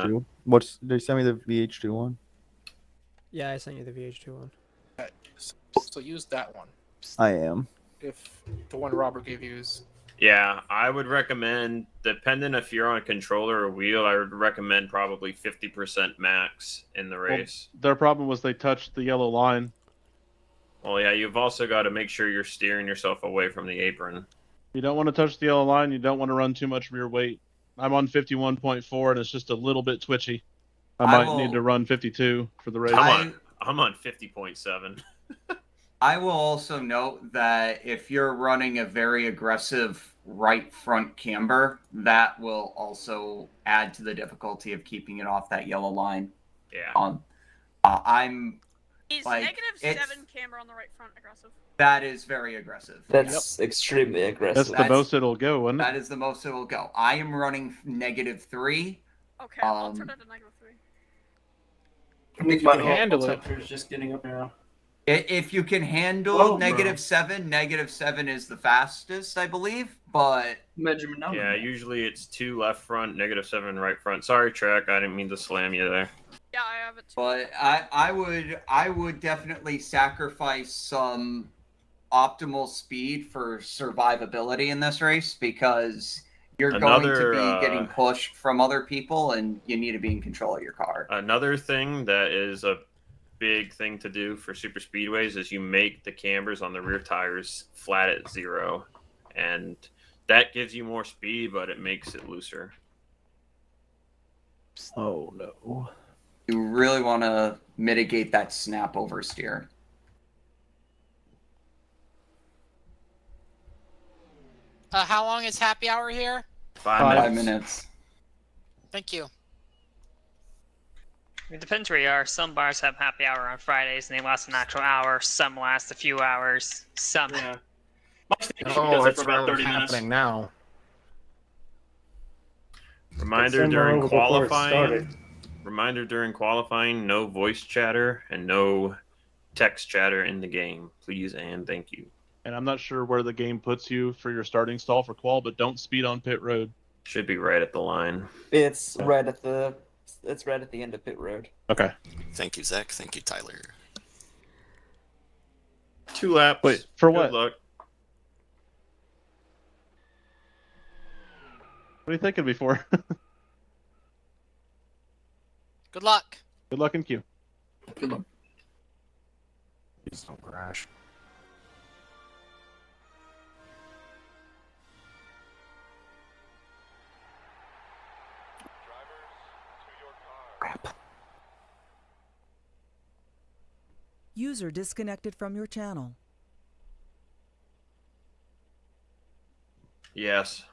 VH2. What's they sent me the VH2 one? Yeah, I sent you the VH2 one. So use that one. I am. If the one Robert gave you is Yeah, I would recommend, depending if you're on controller or wheel, I would recommend probably 50% max in the race. Their problem was they touched the yellow line. Well, yeah, you've also got to make sure you're steering yourself away from the apron. You don't want to touch the yellow line. You don't want to run too much of your weight. I'm on 51.4 and it's just a little bit twitchy. I might need to run 52 for the race. I'm on 50.7. I will also note that if you're running a very aggressive right front camber, that will also add to the difficulty of keeping it off that yellow line. Yeah. Is like, -7 camber on the right front aggressive? That is very aggressive. That's extremely aggressive. That's the most it'll go, isn't it? That is the most it'll go. I am running -3. Okay, I'll turn it to -3. If you can handle it. Just getting up now. If you can handle -7, -7 is the fastest, I believe. But yeah, usually it's 2 left front, -7 right front. Sorry, Trek, I didn't mean to slam you there. Yeah, I have it too. But I would definitely sacrifice some optimal speed for survivability in this race because you're going to be getting pushed from other people and you need to be in control of your car. Another thing that is a big thing to do for super speedways is you make the cambers on the rear tires flat at 0, and that gives you more speed, but it makes it looser. Oh no. You really want to mitigate that snap oversteer. How long is happy hour here? 5 minutes. Thank you. It depends where you are. Some bars have happy hour on Fridays and they last an actual hour. Some last a few hours. Some. Yeah. My station does it for about 30 minutes. Happening now. Reminder during qualifying, no voice chatter and no text chatter in the game, please and thank you. And I'm not sure where the game puts you for your starting stall for qual, but don't speed on pit road. Should be right at the line. It's right at the end of pit road. Okay. Thank you, Zach. Thank you, Tyler. 2 laps. Wait, for what? Good luck. What are you thinking before? Good luck. Good luck in queue. Good luck. Please don't crash. Crap. User disconnected from your channel. Yes.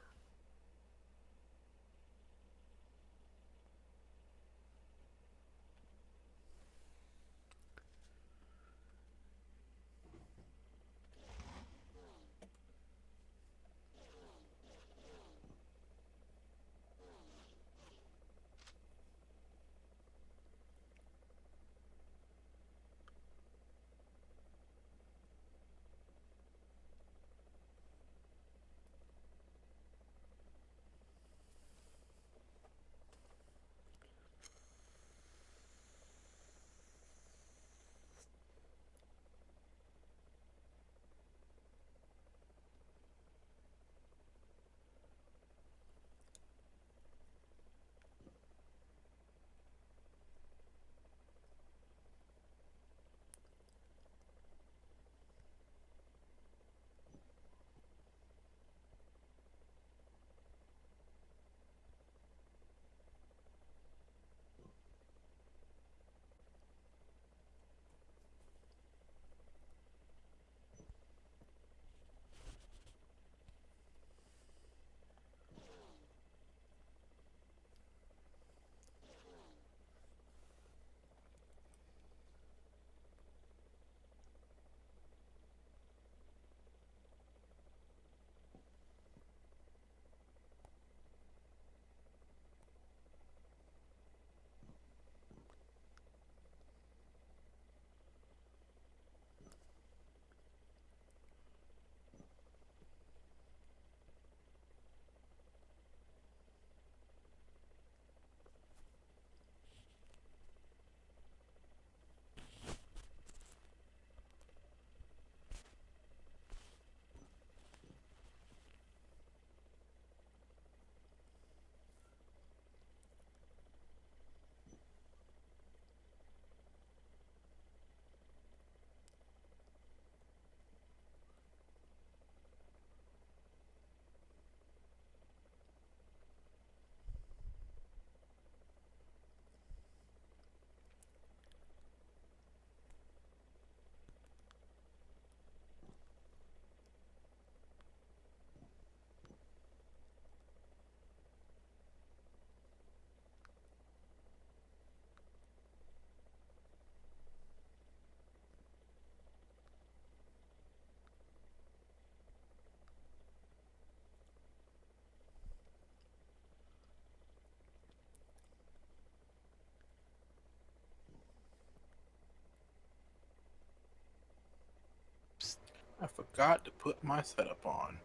I forgot to put my setup on.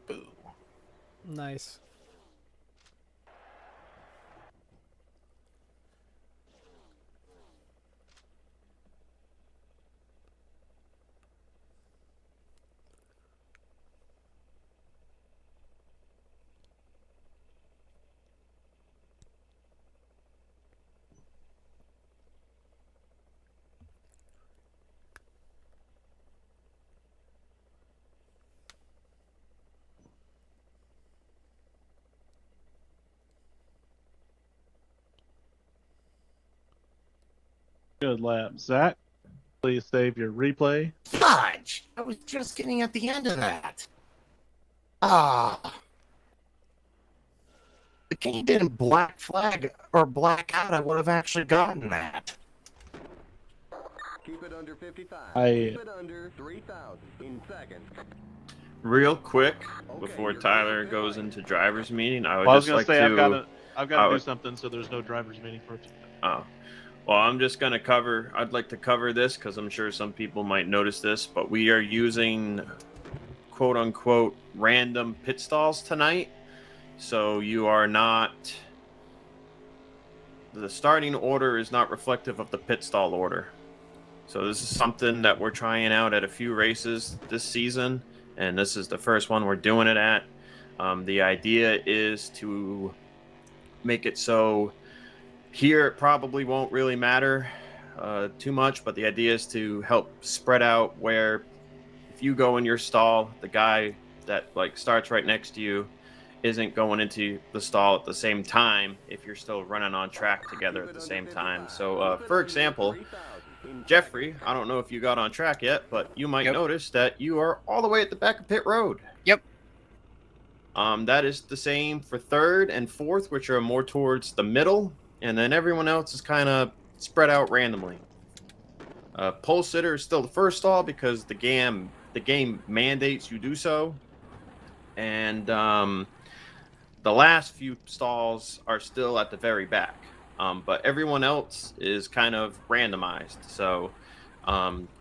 Boo. Nice. Good lap. Zach, please save your replay. Fudge! I was just getting at the end of that. Ah. The game didn't black flag or black out, I would have actually gotten that. Keep it under 55. Keep it under 3,000 in seconds. Real quick, before Tyler goes into driver's meeting, I would Well, I was just gonna like say to. I've got to do something, so there's no driver's meeting for it. Oh. Well, I'm just going to cover, I'd like to cover this because I'm sure some people might notice this, but we are using quote unquote random pit stalls tonight. So you are not, the starting order is not reflective of the pit stall order. So this is something that we're trying out at a few races this season, and this is the first one we're doing it at. The idea is to make it so here it probably won't really matter too much, but the idea is to help spread out where if you go in your stall, the guy that like starts right next to you isn't going into the stall at the same time if you're still running on track together at the same time. So for example, Jeffrey, I don't know if you got on track yet, but you might notice that you are all the way at the back of pit road. Yep. That is the same for third and fourth, which are more towards the middle. And then everyone else is kind of spread out randomly. Pole sitter is still the first stall because the game mandates you do so. And the last few stalls are still at the very back. But everyone else is kind of randomized. So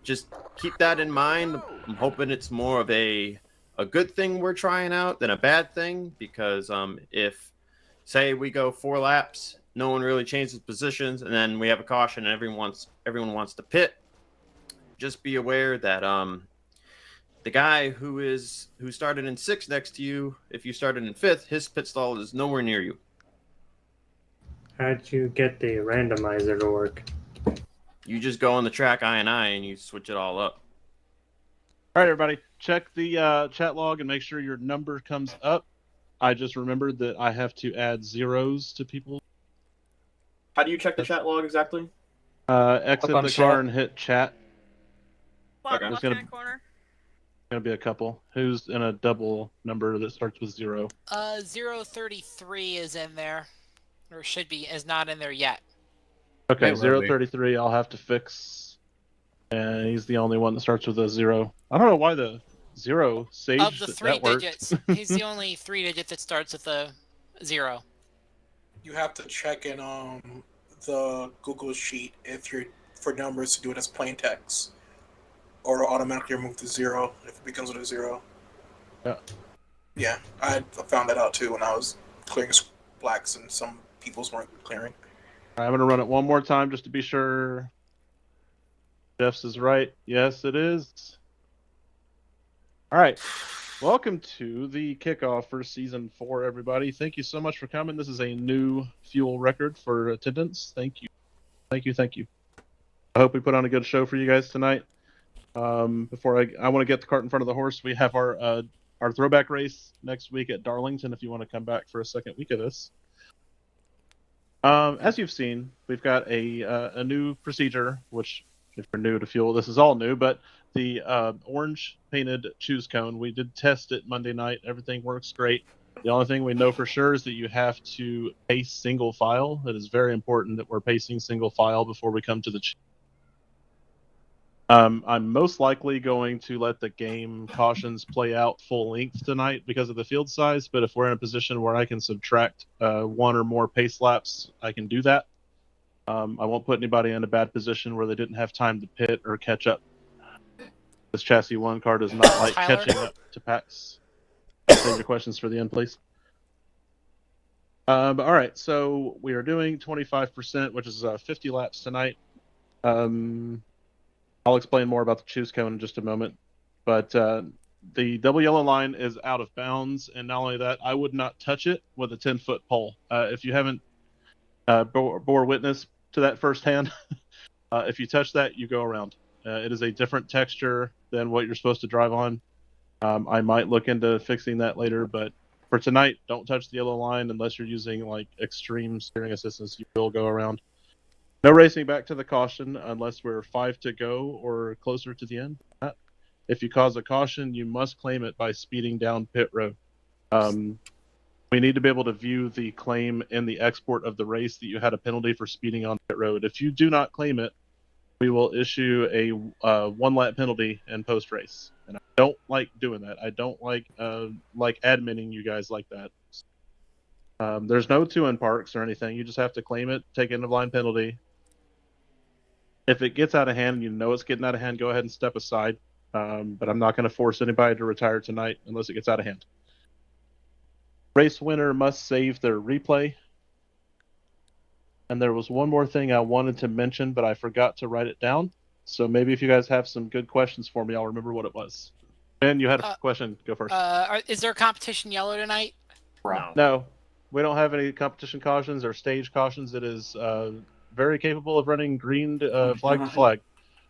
just keep that in mind. I'm hoping it's more of a good thing we're trying out than a bad thing. Because if, say, we go 4 laps, no one really changes positions, and then we have a caution, and everyone wants to pit. Just be aware that the guy who started in 6th next to you, if you started in 5th, his pit stall is nowhere near you. How'd you get the randomizer to work? You just go on the track I and you switch it all up. All right, everybody, check the chat log and make sure your number comes up. I just remembered that I have to add zeros to people. How do you check the chat log exactly? Exit the car and hit chat. Okay. There's gonna be a couple. Who's in a double number that starts with 0? 033 is in there, or should be, is not in there yet. Okay, 033 I'll have to fix. And he's the only one that starts with a 0. I don't know why the 0 Sage. Of the 3 that digits, he's the only 3-digit that starts with a 0. You have to check in the Google Sheet if you're for numbers to do it as plain text, or it'll automatically remove the 0 if it becomes with a 0. Yeah. Yeah, I found that out too when I was clearing blacks and some people's weren't clearing. I'm gonna run it one more time just to be sure. Jeff's is right. Yes, it is. All right. Welcome to the kickoff for Season 4, everybody. Thank you so much for coming. This is a new fuel record for attendance. Thank you. Thank you, thank you. I hope we put on a good show for you guys tonight. Before I want to get the cart in front of the horse, we have our throwback race next week at Darlington if you want to come back for a second week of this. As you've seen, we've got a new procedure, which if you're new to fuel, this is all new, but the orange painted choose cone, we did test it Monday night. Everything works great. The only thing we know for sure is that you have to pace single file. It is very important that we're pacing single file before we come to the I'm most likely going to let the game cautions play out full length tonight because of the field size, but if we're in a position where I can subtract 1 or more pace laps, I can do that. I won't put anybody in a bad position where they didn't have time to pit or catch up. This chassis 1 car does not like Tyler? catching up to packs. Save your questions for the end, please. All right, so we are doing 25%, which is 50 laps tonight. I'll explain more about the choose cone in just a moment. But the double yellow line is out of bounds, and not only that, I would not touch it with a 10-foot pole. If you haven't bore witness to that firsthand, if you touch that, you go around. It is a different texture than what you're supposed to drive on. I might look into fixing that later, but for tonight, don't touch the yellow line unless you're using like extreme steering assistance. You will go around. No racing back to the caution unless we're 5 to go or closer to the end. If you cause a caution, you must claim it by speeding down pit road. We need to be able to view the claim in the export of the race that you had a penalty for speeding on pit road. If you do not claim it, we will issue a 1-lap penalty in post-race. And I don't like doing that. I don't like adminning you guys like that. There's no 2-in parks or anything. You just have to claim it, take end-of-line penalty. If it gets out of hand and you know it's getting out of hand, go ahead and step aside. But I'm not going to force anybody to retire tonight unless it gets out of hand. Race winner must save their replay. And there was one more thing I wanted to mention, but I forgot to write it down. So maybe if you guys have some good questions for me, I'll remember what it was. Ben, you had a question. Go first. Is there a competition yellow tonight? No, we don't have any competition cautions or stage cautions. It is very capable of running green flag to flag.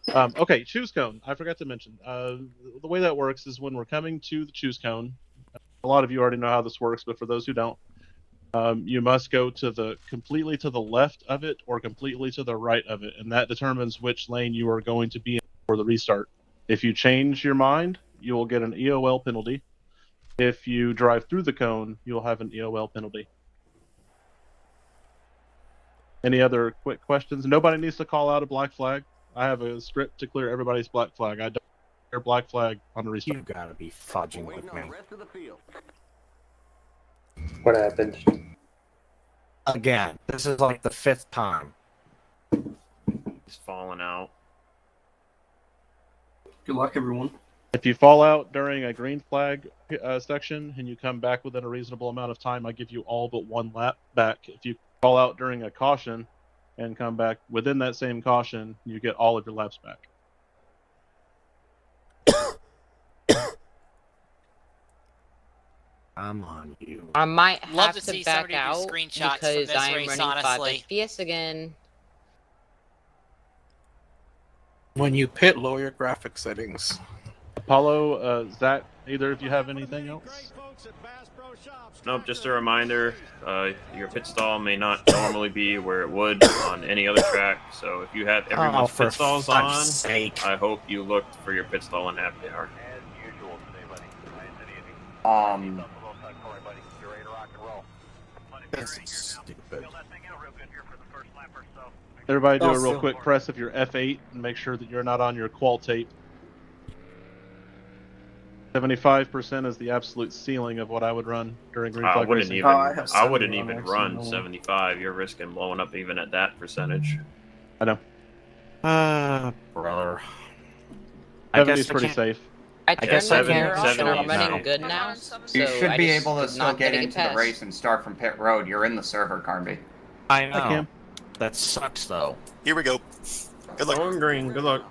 Okay, choose cone. I forgot to mention. The way that works is when we're coming to the choose cone, a lot of you already know how this works, but for those who don't, you must go to completely to the left of it or completely to the right of it, and that determines which lane you are going to be in for the restart. If you change your mind, you will get an EOL penalty. If you drive through the cone, you'll have an EOL penalty. Any other quick questions? Nobody needs to call out a black flag. I have a script to clear everybody's black flag. I don't clear black flag on the restart. You gotta be fudging with me. What happened? Again, this is like the 5th time. He's falling out. Good luck, everyone. If you fall out during a green flag section and you come back within a reasonable amount of time, I give you all but 1 lap back. If you fall out during a caution and come back within that same caution, you get all of your laps back. I'm on you. I might Love have to to see back somebody do out screenshots from because this I am race, running 5 honestly. FPS again. When you pit, lower your graphic settings. Apollo, Zach, either of you have anything else? Nope, just a reminder, your pit stall may not normally be where it would on any other track, so if you have everyone's for pit stalls on, fudge's sake. I hope you looked for your pit stall in happy hour. This is stupid. Everybody do a real quick press of your F8 and make sure that you're not on your qual tape. 75% is the absolute ceiling of what I would run during green flag racing. I wouldn't even run 75. You're risking blowing up even at that percentage. I know. Brother. 70 is pretty safe. I guess turned my I gear off and I'm now. running good now. So You should I be just able to did still not get a into the pass. race and start from pit road. You're in the server, Carnby. I know. Cam. That sucks, though. Here we go. Good luck. Going green. Good luck.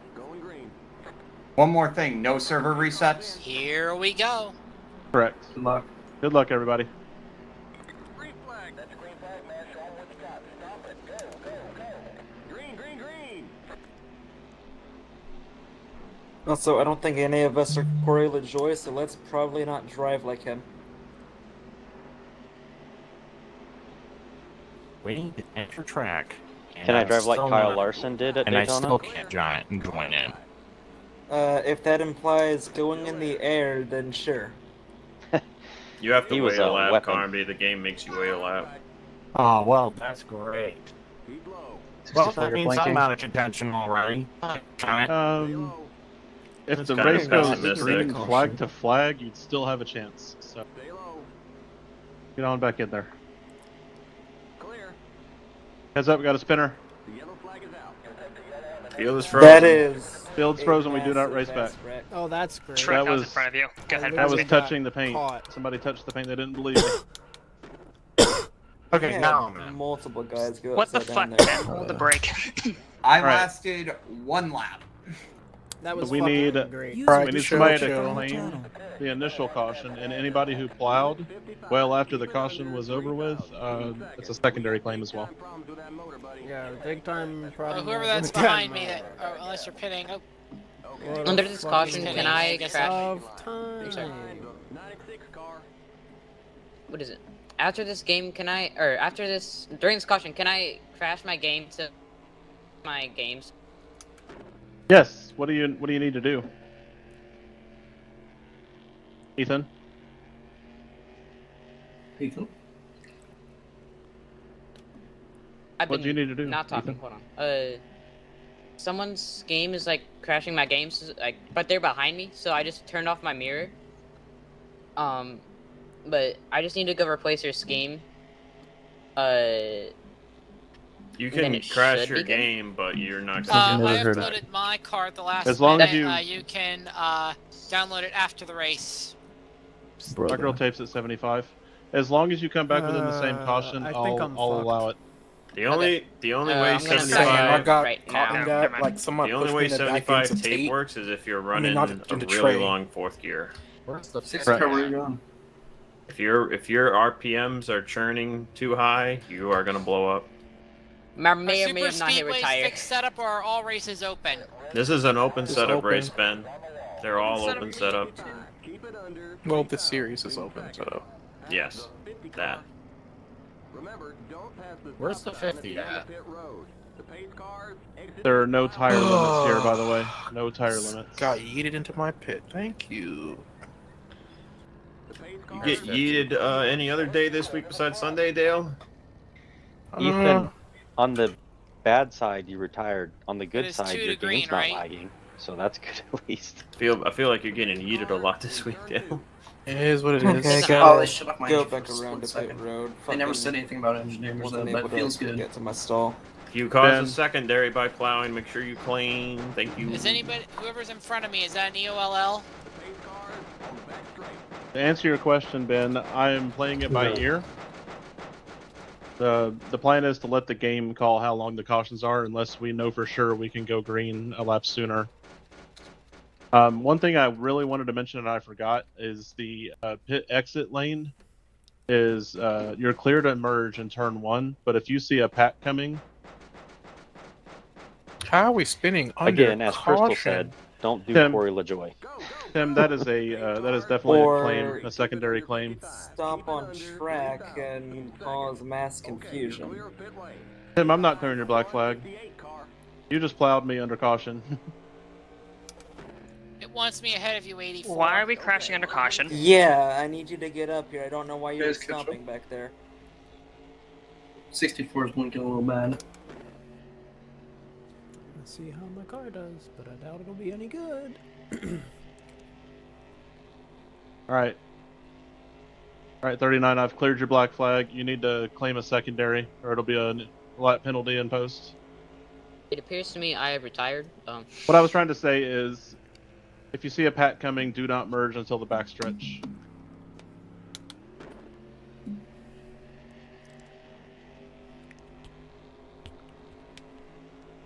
One more thing, no server resets. Here we go. Correct. Good luck. Good luck, everybody. Green flag. That's a green flag, man. Show 'em what you got. Stop it. Go, go, go. Green, green, green. Also, I don't think any of us are Corey LaJoy, so let's probably not drive like him. We need to enter track. Can I drive like Kyle Larson did at and Daytona? I still can't join in. If that implies going in the air, then sure. You have to He wait was a a lap, weapon. Carnby. The game makes you wait a lap. Oh, well, that's great. Keep low. Well, that means I'm out of contention already. If That's the kinda race goes pessimistic. green flag to flag, you'd still have a chance. So Stay low. get on back in there. Clear. Heads up, we got a spinner. The yellow flag is out. Field is frozen. That is Field's frozen. We do not race back. Oh, that's great. Trent, That I was in was- front of you. Go ahead. That was Literally got touching the paint. caught. Somebody touched the paint. They didn't believe me. Okay, Yeah, now I'm in. multiple guys go What the upside fuck, down man? there. Hold the brake. I All right. lasted 1 lap. That was we fucking need great. we need somebody to claim the initial caution, and anybody who plowed well after the caution was over with, it's a secondary claim as well. Yeah, big time problem. Whoever that's behind me, unless you're pitting. Oh. Under this caution, can I crash? What is it? After this game, can I, or after this, during this caution, can I crash my game to my games? Yes. What do you need to do, Ethan? Ethan. What do you need to do? Not talking. Ethan? Hold on. Someone's game is like crashing my games, like, but they're behind me, so I just turned off my mirror. But I just need to go replace your scheme. You then can it crash should your be good. game, but you're not I going to uploaded my card the last As long minute. as You can download it after the race. My girl tapes at 75. As long as you come back within the same caution, I think I'll I'm allow it. The only way I'm gonna 75 I got right caught now. in that. Like someone the only pushed way me in the back 75 into tape tape. works is if you're I mean, running not a into really tray. long fourth gear. Where's the Six fifth car, where guy? you going? If your RPMs are churning too high, you are going to blow up. I Are may or super may have not hit speedways retire. fixed setup or are all races open? This is an open It's setup open. race, Ben. They're all open setup. Well, this series is open, so. Yes, that. Where's the 50 at? There are no tire limits here, by the way. No tire limits. Got yeeted into my pit. Thank you. You get yeeted any other day this week besides Sunday, Dale? Ethan, on the bad side, you retired. On the good is side, 2 your to green, game's not right? lagging. So that's good at least. I feel like you're getting yeeted a lot this week, Dale. It is what it is. Okay, Oh, they shut off my Go engine back for a around to split pit second. road. They never Fucking said anything about engineers, wasn't though, but able it to feels good. get to my stall. If you cause Ben. a secondary by plowing, make sure you clean. Thank you. Is anybody, whoever's in front of me, is that an EOLL? To answer your question, Ben, I am playing it by No. ear. The plan is to let the game call how long the cautions are, unless we know for sure we can go green a lap sooner. One thing I really wanted to mention and I forgot is the pit exit lane is you're clear to merge in turn 1, but if you see a pack coming, How are we spinning under Again, as caution? Crystal said, don't do Tim. Corey LaJoy. Tim, that is definitely Or- a claim, a secondary claim. Stop on track and cause mass confusion. Tim, I'm not clearing your black flag. You just plowed me under caution. It wants me ahead of you, 84. Why are we crashing under caution? Yeah, I need you to get up here. I don't know why you're Guys, catch up. stopping back there. 64 is blinking a little bad. Let's see how my car does, but I doubt it'll be any good. Alright. Alright, 39, I've cleared your black flag. You need to claim a secondary, or it'll be a lap penalty in post. It appears to me I have retired. What I was trying to say is, if you see a pack coming, do not merge until the backstretch.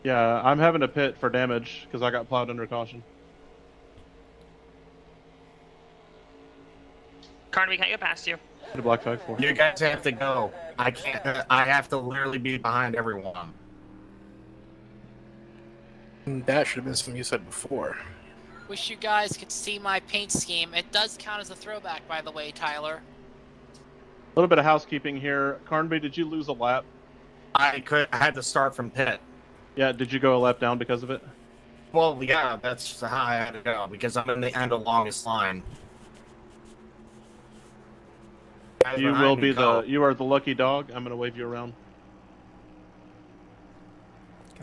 Yeah, I'm having to pit for damage because I got plowed under caution. Carnaby can't get past you. Hit a black flag for. You guys have to go. I can't. I have to literally be behind everyone. That should have been something you said before. Wish you guys could see my paint scheme. It does count as a throwback, by the way, Tyler. A little bit of housekeeping here. Carnby, did you lose a lap? I had to start from pit. Yeah, did you go a lap down because of it? Well, yeah, that's how I had to go because I'm in the end of longest line. Guys You behind will me be go. you are the lucky dog. I'm gonna wave you around.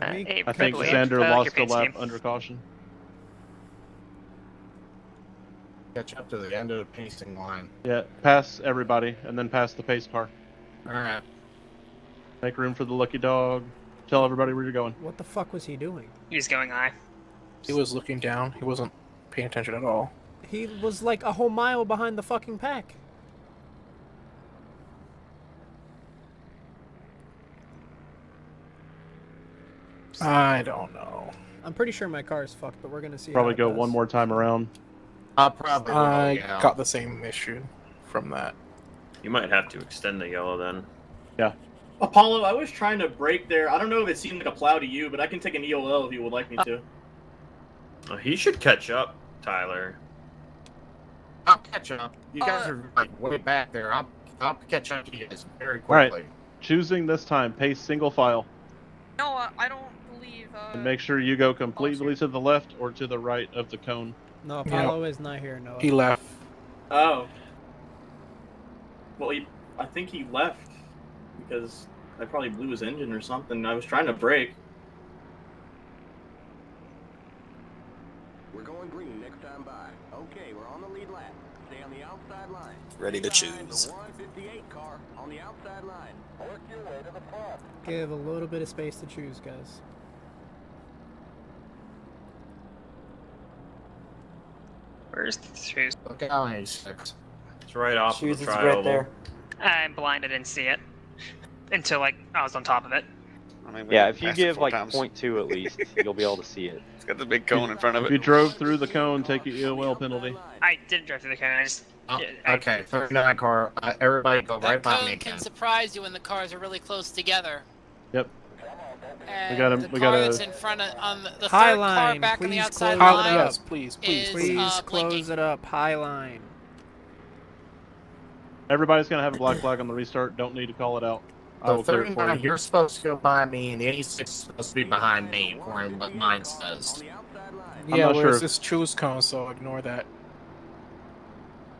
I think Xander lost a lap under caution. Catch up to the end of the pacing line. Yeah, pass everybody and then pass the pace car. Alright. Make room for the lucky dog. Tell everybody where you're going. What the fuck was he doing? He's going high. He was looking down. He wasn't paying attention at all. He was like a whole mile behind the fucking pack. I don't know. I'm pretty sure my car is fucked, but we're gonna see. Probably how it go does. one more time around. Probably. I got the same issue from that. You might have to extend the yellow then. Yeah. Apollo, I was trying to brake there. I don't know if it seemed like a plow to you, but I can take an EOL if you would like me to. Oh, he should catch up, Tyler. I'll catch up. You guys are like way back there. I'll catch up to you guys very All right. quickly. Choosing this time, pace single file. No, I don't believe. And make sure you go completely to the left or to the right of the cone. No, Apollo is not here. No. He left. Oh. Well, I think he left because I probably blew his engine or something. I was trying to brake. We're going green next time by. Okay, we're on the lead lap. Stay on the outside line. Ready to Stay behind choose. The 158 car on the outside line. Work your way to the front. Give a little bit of space to choose, guys. Where's the shoes? Okay, I'll 6. It's right off Shoes of is the right trioval. there. I'm blind. I didn't see it until like I was on top of it. I mean, yeah, if you give like 0.2 at least, you'll be able to see it. It's got the big cone in front of If it. you drove through the cone, take your EOL penalty. I didn't drive through the cone. I just. Okay, 39 car. Everybody go right That behind me cone again. can surprise you when the cars are really close together. Yep. And gotta- the we car gotta- that's in front of on the High third car line, back on the please outside close line. it up. Yes, please, please, is, Please blinking. close it up. High line. Everybody's gonna have a black flag on the restart. Don't need to call it out. I The will clear it for 39, you. you're supposed to go by me, and the 86 is supposed to be behind me, according to what mine says. I'm Yeah, not well, sure it's if- this choose cone, so ignore that.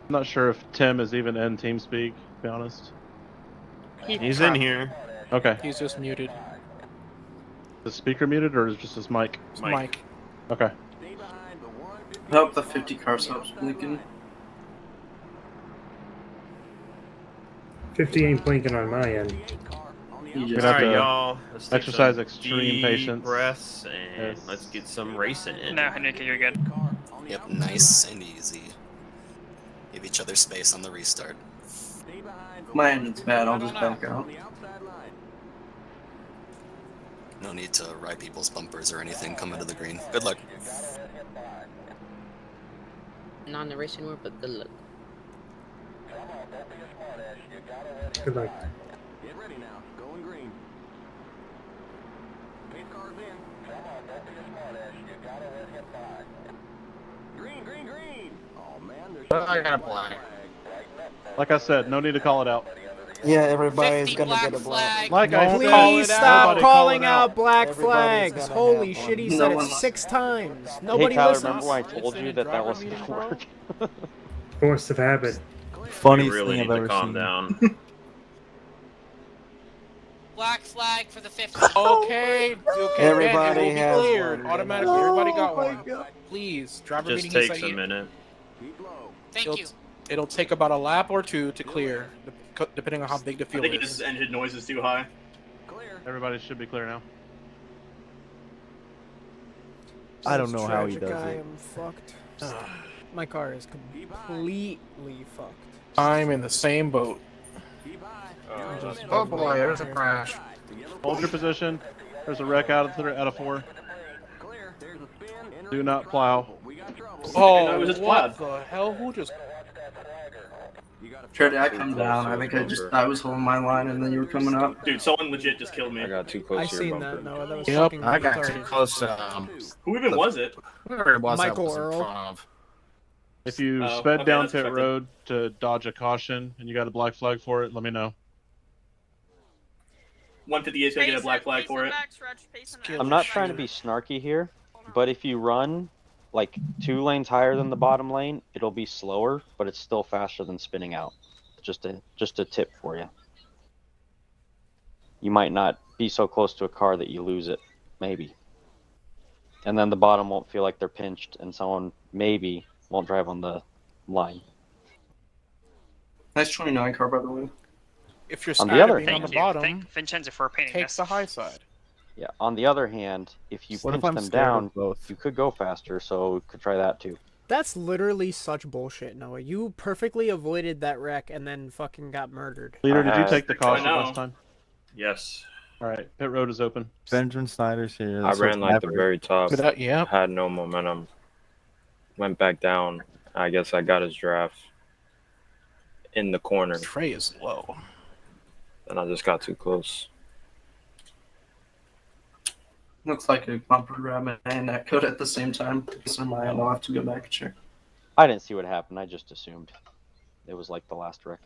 I'm not sure if Tim is even in TeamSpeak, to be honest. He's in here. Okay. He's just muted. Is the speaker muted or is just his mic? Mike. Okay. I hope the 50 car stops blinking. 50 ain't blinking on my end. You're gonna have to y'all. Let's take exercise some extreme deep patience. breaths and let's get some racing in. No, Henrique, you're good. Yep, nice and easy. Give each other space on the restart. My engine's bad. I'll just back out. No need to ride people's bumpers or anything. Come into the green. Good luck. Not in the racing world, but good luck. Good luck. Get ready now. Going green. Pace car's in. Come on, don't be a smartass. You gotta let him by. Green, green, green. Oh man, there's. I got a black. Like I said, no need to call it out. Yeah, everybody's 50 gonna black get a flag. Like I Please said, nobody stop call calling it out black Everybody's flags. gonna Holy have shit, he one. said No it one- 6 times. Hey Nobody Tyler, listens. remember when I told you that that wasn't gonna work? Force of habit. Funniest We really thing need I've to ever calm seen. down. Black flag for the 50. Okay, okay. Everybody Ben, it will has be cleared one. automatically. Everybody got Oh my one. God. Please, driver Just meeting. takes a minute. Thank you. It'll take about a lap or two to clear, depending on how big the I field think is. his engine noise is too high. Everybody should be clear now. I don't know how he Tragic, does I it. am fucked. My car is completely fucked. I'm in the same boat. Oh boy, there's a crash. Hold your position. There's a wreck out of 4. Do not plow. Oh, it was just what plowed. the hell? Who just... Trey, I come down. I think I was holding my line and then you were coming up. Dude, someone legit just killed me. I got too close I to your seen bumper. that, Noah. That was Yep, fucking I got too retarded. close. Who even was it? Whoever it was, Michael I was in Earl. front of. If you Oh, sped okay, down that's pit expected. road to dodge a caution and you got a black flag for it, let me know. 158 is gonna get a black flag for it. I'm not trying to be snarky here, but if you run like 2 lanes higher than the bottom lane, it'll be slower, but it's still faster than spinning out. Just a tip for you. You might not be so close to a car that you lose it, maybe. And then the bottom won't feel like they're pinched, and someone maybe won't drive on the line. Nice 29 car, by the way. If you're On the scared other of being on hand- the bottom, Thank Vincenzo for painting take this. the high side. Yeah. On the other hand, if you What if pinch I'm them scared of down, both? you could go faster. So could try that too. That's literally such bullshit, Noah. You perfectly avoided that wreck and then fucking got murdered. Leader, did you had- take the caution know. last time? Yes. All right, pit road is open. Benjamin Snyder's here. I so ran like the never- very top. Yeah. Had no momentum. Went back down. I guess I got his draft in the corner, Trey is low. and I just got too close. Looks like a bumper grab and that code at the same time. Based on my end, I'll have to go back and check. I didn't see what happened. I just assumed it was like the last wreck.